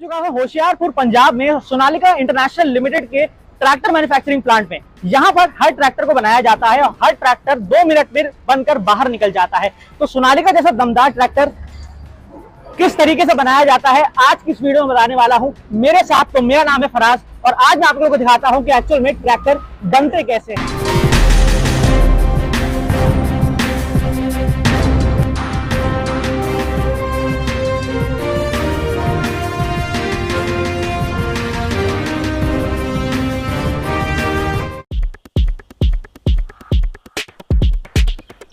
चुका हूँ होशियारपुर पंजाब में सोनालिका इंटरनेशनल लिमिटेड के ट्रैक्टर मैन्युफैक्चरिंग प्लांट में। यहाँ पर हर ट्रैक्टर को बनाया जाता है और हर ट्रैक्टर 2 मिनट में बनकर बाहर निकल जाता है। तो सोनालिका जैसा दमदार ट्रैक्टर किस तरीके से बनाया जाता है आज की इस वीडियो में बताने वाला हूँ। मेरे साथ तो मेरा नाम है फराज और आज मैं आप लोगों को दिखाता हूँ कि एक्चुअल में ट्रैक्टर बनते कैसे हैं।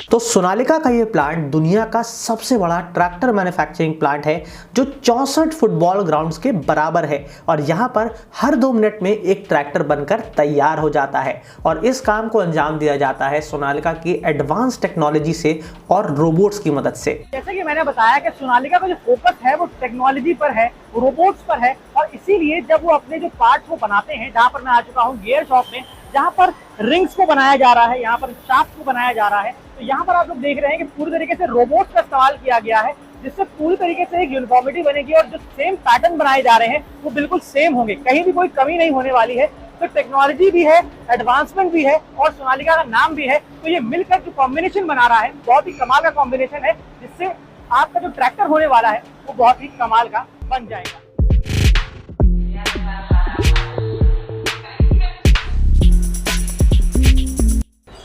तो सोनालिका का ये प्लांट दुनिया का सबसे बड़ा ट्रैक्टर मैन्युफैक्चरिंग प्लांट है जो 64 फुटबॉल ग्राउंड्स के बराबर है और यहाँ पर हर 2 मिनट में एक ट्रैक्टर बनकर तैयार हो जाता है। और इस काम को अंजाम दिया जाता है सोनालिका की एडवांस टेक्नोलॉजी से और रोबोट्स की मदद से। जैसे कि मैंने बताया कि सोनालिका का जो फोकस है वो टेक्नोलॉजी पर है, रोबोट्स पर है और इसीलिए जब वो अपने जो पार्ट्स को बनाते हैं, जहाँ पर मैं आ चुका हूँ गियर शॉप में, जहाँ पर रिंग्स को बनाया जा रहा है, यहाँ पर शाफ्ट को बनाया जा रहा है, तो यहाँ पर आप लोग देख रहे हैं कि पूरी तरीके से रोबोट्स का इस्तेमाल किया गया है जिससे पूरी तरीके से एक यूनिफॉर्मिटी बनेगी और जो सेम पैटर्न बनाए जा रहे हैं वो बिल्कुल सेम होंगे, कहीं भी कोई कमी नहीं होने वाली है। तो टेक्नोलॉजी भी है, एडवांसमेंट भी है और सोनालिका का नाम भी है। तो ये मिलकर जो कॉम्बिनेशन बना रहा है बहुत ही कमाल का कॉम्बिनेशन है जिससे आपका जो ट्रैक्टर होने वाला है वो बहुत ही कमाल का बन जाएगा।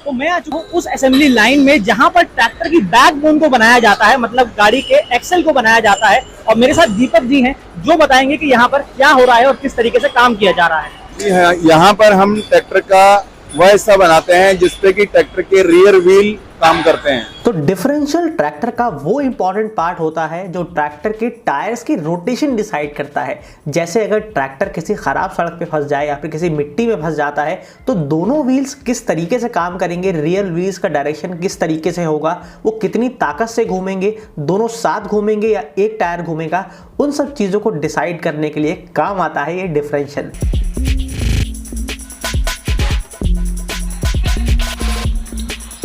तो मैं आ चुका हूँ उस असेंबली लाइन में जहां पर ट्रैक्टर की बैकबोन को बनाया जाता है, मतलब गाड़ी के एक्सेल को बनाया जाता है। और मेरे साथ दीपक जी हैं जो बताएंगे कि यहाँ पर क्या हो रहा है और किस तरीके से काम किया जा रहा है। जी हाँ, यहाँ पर हम ट्रैक्टर का वह हिस्सा बनाते हैं जिसपे कि ट्रैक्टर के रियर व्हील काम करते हैं। तो डिफरेंशियल ट्रैक्टर का वो इंपॉर्टेंट पार्ट होता है जो ट्रैक्टर के टायर्स की रोटेशन डिसाइड करता है। जैसे अगर ट्रैक्टर किसी खराब सड़क पे फंस जाए या फिर किसी मिट्टी में फंस जाता है तो दोनों व्हील्स किस तरीके से काम करेंगे, रियर व्हील्स का डायरेक्शन किस तरीके से होगा, वो कितनी ताकत से घूमेंगे, दोनों साथ घूमेंगे या एक टायर घूमेगा, उन सब चीज़ों को डिसाइड करने के लिए काम आता है ये डिफरेंशियल।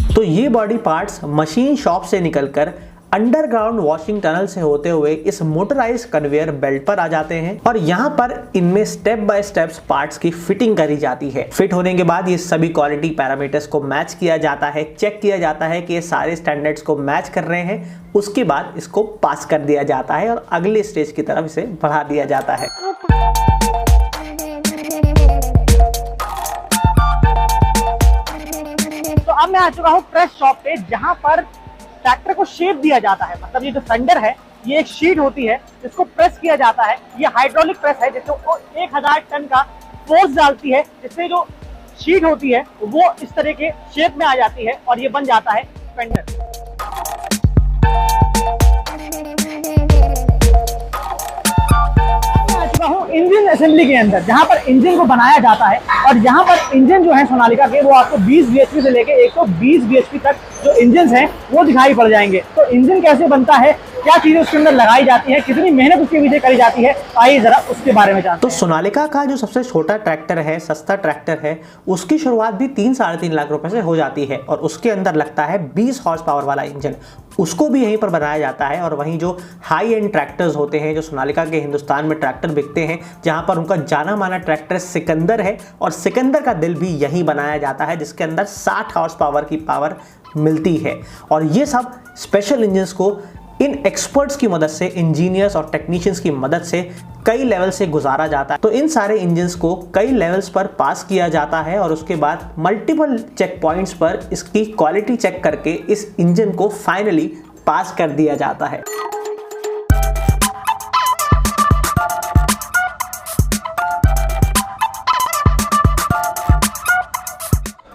तो ये बॉडी पार्ट्स मशीन शॉप से निकलकर अंडरग्राउंड वॉशिंग टनल से होते हुए इस मोटराइज कन्वेयर बेल्ट पर आ जाते हैं और यहाँ पर इनमें स्टेप बाय स्टेप्स पार्ट्स की फिटिंग करी जाती है। फिट होने के बाद ये सभी क्वालिटी पैरामीटर्स को मैच किया जाता है, चेक किया जाता है कि ये सारे स्टैंडर्ड्स को मैच कर रहे हैं। उसके बाद इसको पास कर दिया जाता है और अगले स्टेज की तरफ इसे बढ़ा दिया जाता है। अब मैं आ चुका हूँ प्रेस शॉप पे जहाँ पर ट्रैक्टर को शेप दिया जाता है। मतलब ये जो फेंडर है ये एक शीट होती है जिसको प्रेस किया जाता है। ये हाइड्रोलिक प्रेस है जिसको 1000 टन का फोर्स डालती है जिससे जो शीट होती है वो इस तरह के शेप में आ जाती है और ये बन जाता है फेंडर। इंजन असेंबली के अंदर जहां पर इंजन को बनाया जाता है और यहाँ पर इंजन जो है सोनालिका के वो आपको 20 bhp से लेके 120 bhp तक जो इंजन हैं वो दिखाई पड़ जाएंगे। तो इंजन कैसे बनता है, क्या चीजें उसके अंदर लगाई जाती है, कितनी मेहनत उसके पीछे करी जाती है, आइए जरा उसके बारे में जानते हैं। तो सोनालिका का जो सबसे छोटा ट्रैक्टर है, सस्ता ट्रैक्टर है, उसकी शुरुआत भी 3-3.5 लाख रुपए से हो जाती है और उसके अंदर लगता है 20 हॉर्स पावर वाला इंजन। उसको भी यहीं पर बनाया जाता है। और वहीं जो हाई एंड ट्रैक्टर्स होते हैं जो सोनालिका के हिंदुस्तान में ट्रैक्टर बिकते हैं, जहां पर उनका जाना माना ट्रैक्टर सिकंदर है और सिकंदर का दिल भी यहीं बनाया जाता है जिसके अंदर 60 हॉर्स पावर की पावर मिलती है। और ये सब स्पेशल इंजन्स को इन एक्सपर्ट्स की मदद से, इंजीनियर्स और टेक्नीशियंस की मदद से कई लेवल से गुजारा जाता है। तो इन सारे इंजन्स को कई लेवल्स पर पास किया जाता है और उसके बाद मल्टीपल चेक पॉइंट्स पर इसकी क्वालिटी चेक करके इस इंजन को फाइनली पास कर दिया जाता है।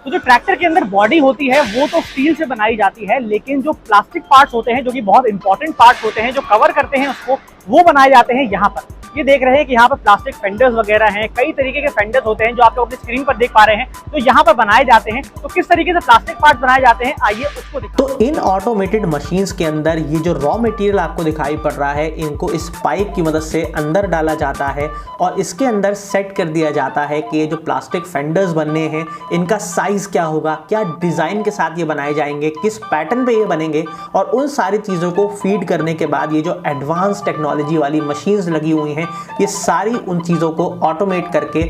तो जो ट्रैक्टर के अंदर बॉडी होती है वो तो स्टील से बनाई जाती है, लेकिन जो प्लास्टिक पार्ट्स होते हैं जो कि बहुत इंपॉर्टेंट पार्ट्स होते हैं जो कवर करते हैं उसको, वो बनाए जाते हैं यहाँ पर। ये देख रहे हैं कि यहाँ पर प्लास्टिक फेंडर्स वगैरह हैं, कई तरीके के फेंडर्स होते हैं जो आप लोग अपनी स्क्रीन पर देख पा रहे हैं, तो यहाँ पर बनाए जाते हैं। तो किस तरीके से प्लास्टिक पार्ट्स बनाए जाते हैं आइए उसको देखते हैं। तो इन ऑटोमेटेड मशीन्स के अंदर ये जो रॉ मटेरियल आपको दिखाई पड़ रहा है, इनको इस पाइप की मदद से अंदर डाला जाता है और इसके अंदर सेट कर दिया जाता है कि ये जो प्लास्टिक फेंडर्स बनने हैं इनका साइज क्या होगा, क्या डिजाइन के साथ ये बनाए जाएंगे, किस पैटर्न पे ये बनेंगे। और उन सारी चीजों को फीड करने के बाद ये जो एडवांस टेक्नोलॉजी वाली मशीन्स लगी हुई हैं हैं, ये सारी उन चीज़ों को ऑटोमेट करके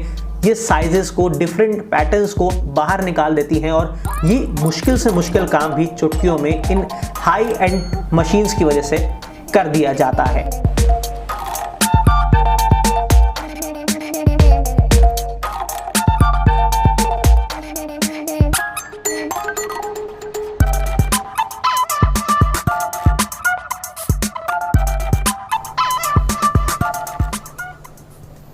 ये साइजेस को, डिफरेंट पैटर्न्स को बाहर निकाल देती हैं और ये मुश्किल से मुश्किल काम भी चुटकियों में इन हाई एंड मशीन्स की वजह से कर दिया जाता है।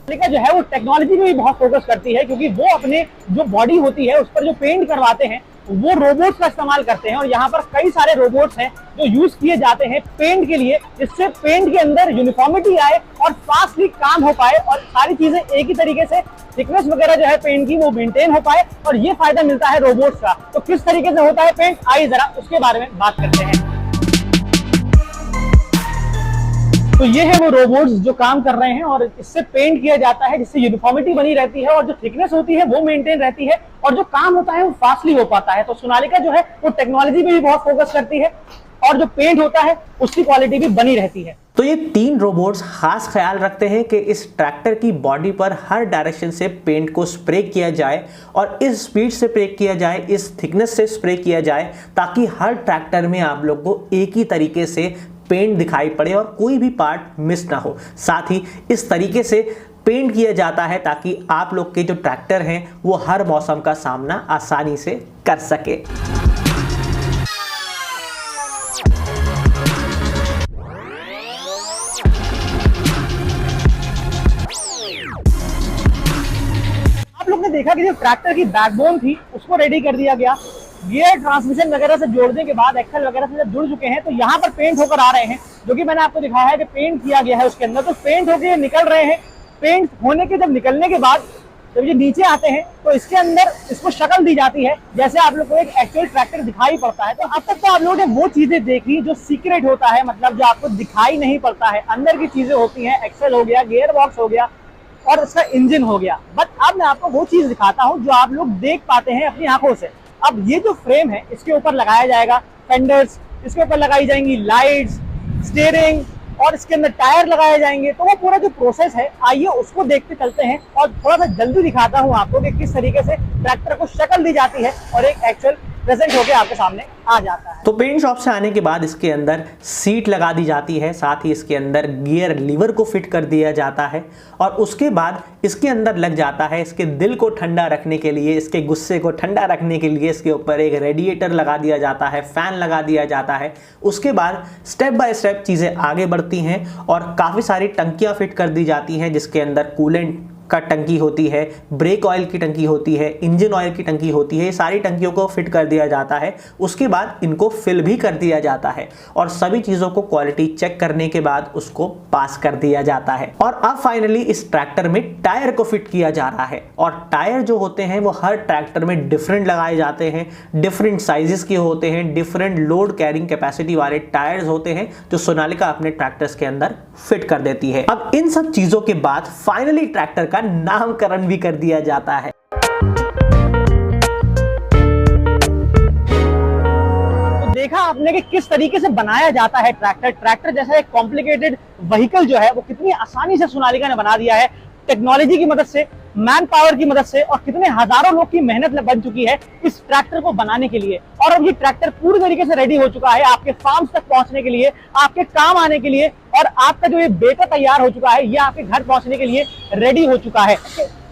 लेकिन जो है वो टेक्नोलॉजी में भी बहुत फोकस करती है, क्योंकि वो अपने जो बॉडी होती है उस पर जो पेंट करवाते हैं वो रोबोट्स का इस्तेमाल करते हैं। और यहाँ पर कई सारे रोबोट्स हैं जो यूज किए जाते हैं पेंट के लिए, जिससे पेंट के अंदर यूनिफॉर्मिटी आए और फास्टली काम हो पाए और सारी चीजें एक ही तरीके से थिकनेस वगैरह जो है पेंट की वो मेंटेन हो पाए, और ये फायदा मिलता है रोबोट्स का। तो किस तरीके से होता है पेंट, आइए जरा उसके बारे में बात करते हैं। तो ये है वो रोबोट्स जो काम कर रहे हैं और इससे पेंट किया जाता है, जिससे यूनिफॉर्मिटी बनी रहती है और जो थिकनेस होती है वो मेंटेन रहती है और जो काम होता है वो फास्टली हो पाता है। तो सोनालिका जो है वो टेक्नोलॉजी में भी बहुत फोकस करती है और जो पेंट होता है उसकी क्वालिटी भी बनी रहती है। तो ये 3 रोबोट्स खास ख्याल रखते हैं कि इस ट्रैक्टर की बॉडी पर हर डायरेक्शन से पेंट को स्प्रे किया जाए और इस स्पीड से स्प्रे किया जाए, इस थिकनेस से स्प्रे किया जाए, ताकि हर ट्रैक्टर में आप लोग को एक ही तरीके से पेंट दिखाई पड़े और कोई भी पार्ट मिस ना हो। साथ ही इस तरीके से पेंट किया जाता है ताकि आप लोग के जो ट्रैक्टर हैं वो हर मौसम का सामना आसानी से कर सके। आप लोग ने देखा कि जो ट्रैक्टर की बैकबोन थी उसको रेडी कर दिया गया, गियर ट्रांसमिशन वगैरह से जोड़ने के बाद एक्सेल वगैरह से जब जुड़ चुके हैं तो यहाँ पर पेंट होकर आ रहे हैं, जो कि मैंने आपको दिखाया है कि पेंट किया गया है उसके अंदर। तो पेंट होके निकल रहे हैं, पेंट होने के जब निकलने के बाद जब ये नीचे आते हैं तो इसके अंदर इसको शक्ल दी जाती है, जैसे आप लोग को एक एक्चुअल ट्रैक्टर दिखाई पड़ता है। तो अब तक तो आप लोगों ने वो चीजें देखी जो सीक्रेट होता है, मतलब जो आपको दिखाई नहीं पड़ता है, अंदर की चीजें होती हैं, एक्सेल हो गया, गियर बॉक्स हो गया और इसका इंजन हो गया। बट अब मैं आपको वो चीज दिखाता हूँ जो आप लोग देख पाते हैं अपनी आंखों से। अब ये जो फ्रेम है इसके ऊपर लगाया जाएगा फेंडर्स, इसके ऊपर लगाई जाएंगी लाइट्स, स्टीयरिंग और इसके अंदर टायर लगाए जाएंगे। तो वो पूरा जो प्रोसेस है आइए उसको देखते चलते हैं और थोड़ा सा जल्दी दिखाता हूँ आपको कि किस तरीके से ट्रैक्टर को शक्ल दी जाती है और एक एक्चुअल प्रेजेंट होके आपके सामने आ जाता है। तो पेंट शॉप से आने के बाद इसके अंदर सीट लगा दी जाती है, साथ ही इसके अंदर गियर लीवर को फिट कर दिया जाता है और उसके बाद इसके अंदर लग जाता है इसके दिल को ठंडा रखने के लिए, इसके गुस्से को ठंडा रखने के लिए इसके ऊपर एक रेडिएटर लगा दिया जाता है, फैन लगा दिया जाता है। उसके बाद स्टेप बाय स्टेप चीज़ें आगे बढ़ती हैं और काफ़ी सारी टंकियाँ फिट कर दी जाती हैं, जिसके अंदर कूलेंट का टंकी होती है, ब्रेक ऑयल की टंकी होती है, इंजन ऑयल की टंकी होती है। ये सारी टंकियों को फिट कर दिया जाता है। उसके बाद इनको फिल भी कर दिया जाता है और सभी चीज़ों को क्वालिटी चेक करने के बाद उसको पास कर दिया जाता है। और अब फाइनली इस ट्रैक्टर में टायर को फिट किया जा रहा है और टायर जो होते हैं वो हर ट्रैक्टर में डिफरेंट लगाए जाते हैं, डिफरेंट साइजेस के होते हैं, डिफरेंट लोड कैरिंग कैपेसिटी वाले टायर्स होते हैं जो सोनालिका अपने ट्रैक्टर्स के अंदर फिट कर देती है। अब इन सब चीज़ों के बाद फाइनली ट्रैक्टर का नामकरण भी कर दिया जाता है। तो देखा आपने कि किस तरीके से बनाया जाता है ट्रैक्टर जैसा एक कॉम्प्लिकेटेड व्हीकल जो है वो कितनी आसानी से सोनालिका ने बना दिया है, टेक्नोलॉजी की मदद से, मैन पावर की मदद से और कितने हजारों लोग की मेहनत बन चुकी है इस ट्रैक्टर को बनाने के लिए। और अब ये ट्रैक्टर पूरी तरीके से रेडी हो चुका है आपके फार्म्स तक पहुंचने के लिए, आपके काम आने के लिए, और आपका जो ये बेटा तैयार हो चुका है ये आपके घर पहुंचने के लिए रेडी हो चुका है।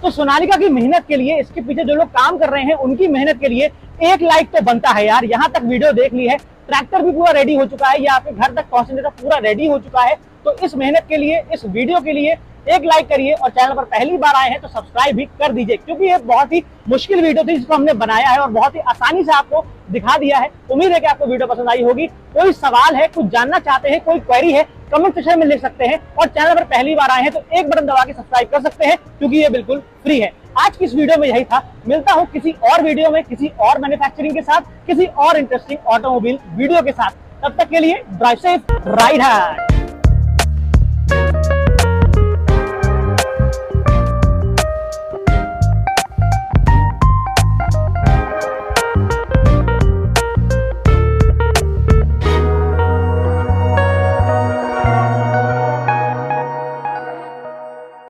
तो सोनालिका की मेहनत के लिए, इसके पीछे जो लोग काम कर रहे हैं उनकी मेहनत के लिए एक लाइक तो बनता है यार। यहाँ तक वीडियो देख ली है, ट्रैक्टर भी पूरा रेडी हो चुका है, ये आपके घर तक पहुंचने तक पूरा रेडी हो चुका है। तो इस मेहनत के लिए, इस वीडियो के लिए एक लाइक करिए और चैनल पर पहली बार आए हैं तो सब्सक्राइब भी कर दीजिए, क्योंकि ये बहुत ही मुश्किल वीडियो थी जिसको हमने बनाया है और बहुत ही आसानी से आपको दिखा दिया है। उम्मीद है कि आपको वीडियो पसंद आई होगी। कोई सवाल है, कुछ जानना चाहते हैं, कोई क्वेरी है, कमेंट सेक्शन में लिख सकते हैं और चैनल पर पहली बार आए हैं तो एक बटन दबा के सब्सक्राइब कर सकते हैं, क्योंकि ये बिल्कुल फ्री है। आज की इस वीडियो में यही था। मिलता हूं किसी और वीडियो में, किसी और मैन्युफैक्चरिंग के साथ, किसी और इंटरेस्टिंग ऑटोमोबाइल वीडियो के साथ। तब तक के लिए ड्राइव सेफ, राइड हार्ड।